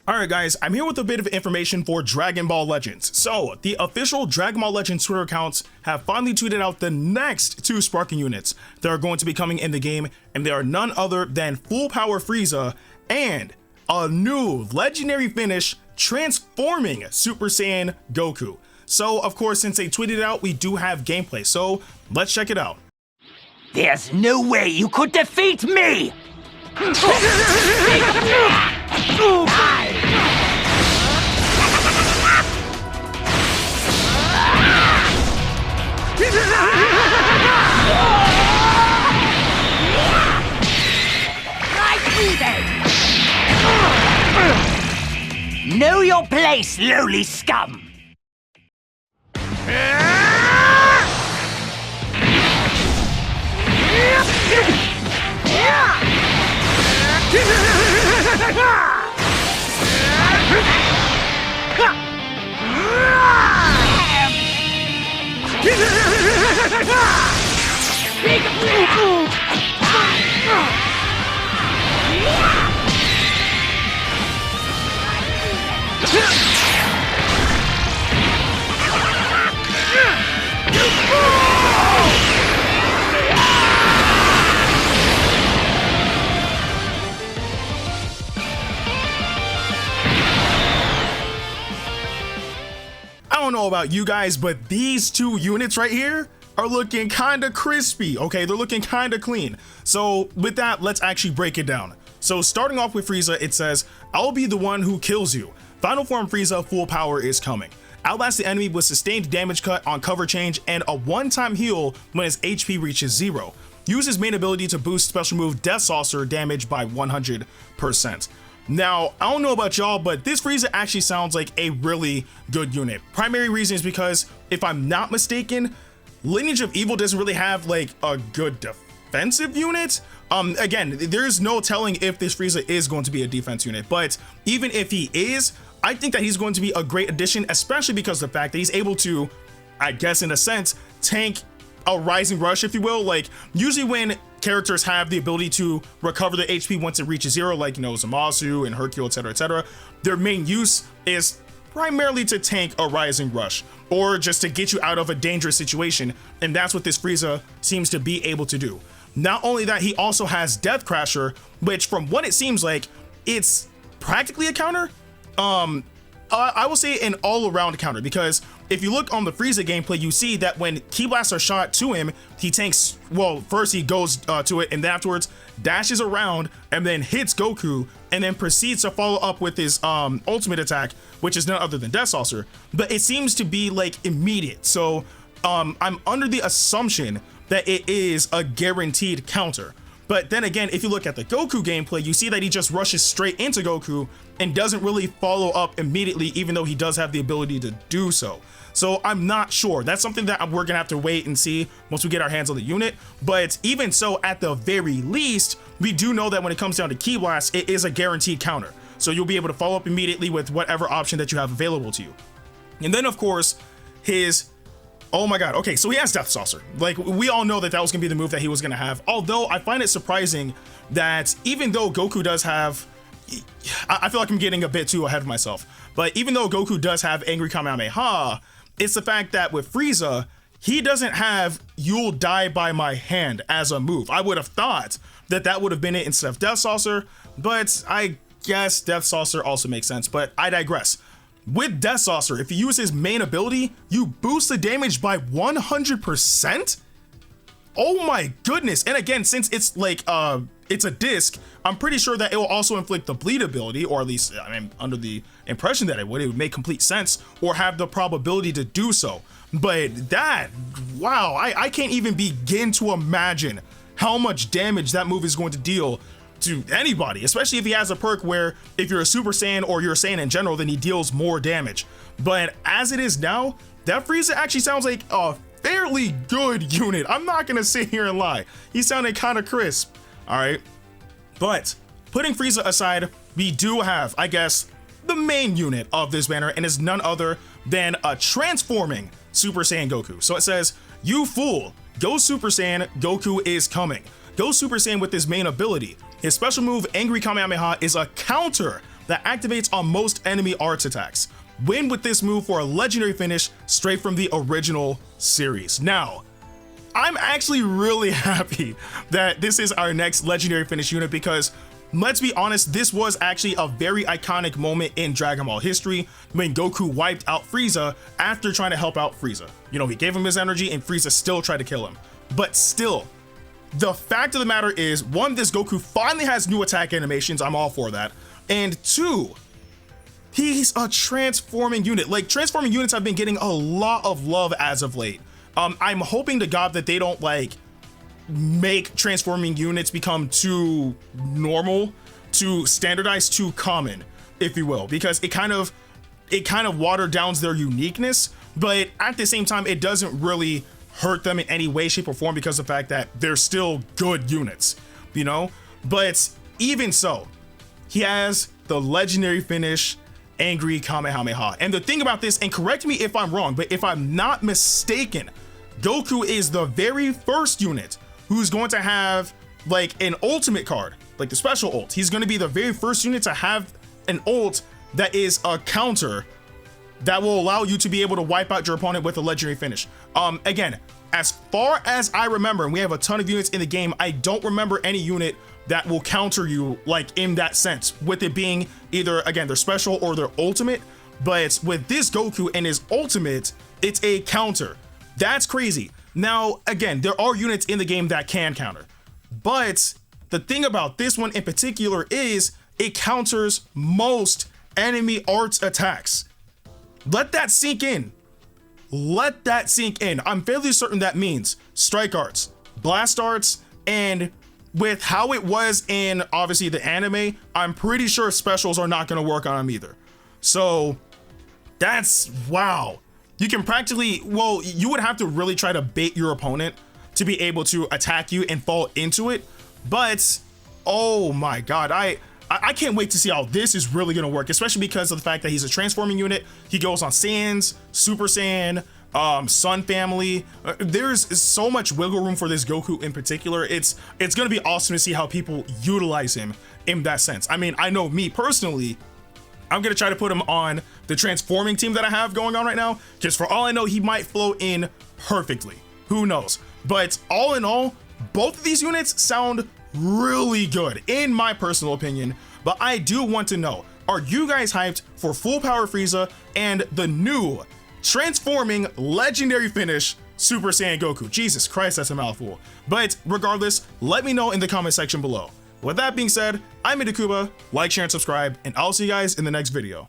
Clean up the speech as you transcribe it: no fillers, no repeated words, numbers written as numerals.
Alright guys, I'm here with a bit of information for Dragon Ball Legends. So, the official Dragon Ball Legends Twitter accounts have finally tweeted out the next 2 Sparking units that are going to be coming in the game, and they are none other than Full Power Frieza and a new legendary finish transforming Super Saiyan Goku. So, of course, since they tweeted it out, we do have gameplay, so let's check it out. There's no way you could defeat me! Know your place, lowly scum! I don't know about you guys, but these 2 units right here are looking kinda crispy, okay? They're looking kinda clean. So with that, let's actually break it down. So starting off with Frieza, it says, "I'll be the one who kills you. Final form Frieza full power is coming. Outlast the enemy with sustained damage cut on cover change and a one-time heal when his HP reaches 0. Use his main ability to boost special move Death Saucer damage by 100%. Now, I don't know about y'all, but this Frieza actually sounds like a really good unit. Primary reason is because, if I'm not mistaken, Lineage of Evil doesn't really have like a good defensive unit. Again, there's no telling if this Frieza is going to be a defense unit, but even if he is, I think that he's going to be a great addition, especially because of the fact that he's able to, I guess in a sense, tank a rising rush, if you will. Like, usually when characters have the ability to recover their HP once it reaches 0, like, you know, Zamasu and Hercule, etc., their main use is primarily to tank a rising rush, or just to get you out of a dangerous situation, and that's what this Frieza seems to be able to do. Not only that, he also has Death Crasher, which from what it seems like, it's practically a counter. I will say an all-around counter, because if you look on the Frieza gameplay, you see that when Ki Blasts are shot to him, he tanks, well, first he goes to it, and then afterwards dashes around and then hits Goku, and then proceeds to follow up with his ultimate attack, which is none other than Death Saucer. But it seems to be like immediate, so I'm under the assumption that it is a guaranteed counter. But then again, if you look at the Goku gameplay, you see that he just rushes straight into Goku and doesn't really follow up immediately, even though he does have the ability to do so. So I'm not sure. That's something that we're gonna have to wait and see once we get our hands on the unit. But even so, at the very least, we do know that when it comes down to Ki Blast, it is a guaranteed counter. So you'll be able to follow up immediately with whatever option that you have available to you. And then of course, his, oh my god, okay, so he has Death Saucer. Like, we all know that that was gonna be the move that he was gonna have. Although I find it surprising that even though Goku does have, I feel like I'm getting a bit too ahead of myself, but even though Goku does have Angry Kamehameha, it's the fact that with Frieza, he doesn't have You'll Die by My Hand as a move. I would have thought that that would have been it instead of Death Saucer, but I guess Death Saucer also makes sense, but I digress. With Death Saucer, if you use his main ability, you boost the damage by 100%? Oh my goodness. And again, since it's like, it's a disc, I'm pretty sure that it will also inflict the bleed ability, or at least I'm under the impression that it would make complete sense, or have the probability to do so. But that, wow, I can't even begin to imagine how much damage that move is going to deal to anybody, especially if he has a perk where if you're a Super Saiyan or you're a Saiyan in general, then he deals more damage. But as it is now, that Frieza actually sounds like a fairly good unit. I'm not gonna sit here and lie. He sounded kind of crisp. All right, but putting Frieza aside, we do have, I guess, the main unit of this banner, and is none other than a transforming Super Saiyan Goku. So it says, "You fool, go Super Saiyan, Goku is coming." Go Super Saiyan with his main ability. His special move, Angry Kamehameha, is a counter that activates on most enemy arts attacks. Win with this move for a legendary finish straight from the original series. Now, I'm actually really happy that this is our next legendary finish unit because let's be honest, this was actually a very iconic moment in Dragon Ball history when Goku wiped out Frieza after trying to help out Frieza. You know, he gave him his energy and Frieza still tried to kill him. But still, the fact of the matter is, one, this Goku finally has new attack animations. I'm all for that. And two, he's a transforming unit. Like, transforming units have been getting a lot of love as of late. I'm hoping to God that they don't like make transforming units become too normal, too standardized, too common, if you will, because it kind of watered down their uniqueness, but at the same time, it doesn't really hurt them in any way, shape, or form because of the fact that they're still good units, you know? But even so, he has the legendary finish, Angry Kamehameha. And the thing about this, and correct me if I'm wrong, but if I'm not mistaken, Goku is the very first unit who's going to have like an ultimate card, like the special ult. He's going to be the very first unit to have an ult that is a counter that will allow you to be able to wipe out your opponent with a legendary finish. Again, as far as I remember, and we have a ton of units in the game, I don't remember any unit that will counter you like in that sense, with it being either, again, their special or their ultimate. But with this Goku and his ultimate, it's a counter. That's crazy. Now, again, there are units in the game that can counter, but the thing about this one in particular is it counters most enemy arts attacks. Let that sink in. Let that sink in. I'm fairly certain that means strike arts, blast arts, and with how it was in obviously the anime, I'm pretty sure specials are not going to work on him either. So that's, wow. You can practically, well, you would have to really try to bait your opponent to be able to attack you and fall into it. But, oh my God, I can't wait to see how this is really going to work, especially because of the fact that he's a transforming unit. He goes on Saiyans, Super Saiyan, Sun family. There's so much wiggle room for this Goku in particular. It's going to be awesome to see how people utilize him in that sense. I mean, I know me personally, I'm going to try to put him on the transforming team that I have going on right now, because for all I know, he might flow in perfectly. Who knows? But all in all, both of these units sound really good in my personal opinion. But I do want to know, are you guys hyped for full Power Frieza and the new transforming legendary finish Super Saiyan Goku? Jesus Christ, that's a mouthful. But regardless, let me know in the comment section below. With that being said, I'm Ndukauba, like, share, and subscribe, and I'll see you guys in the next video.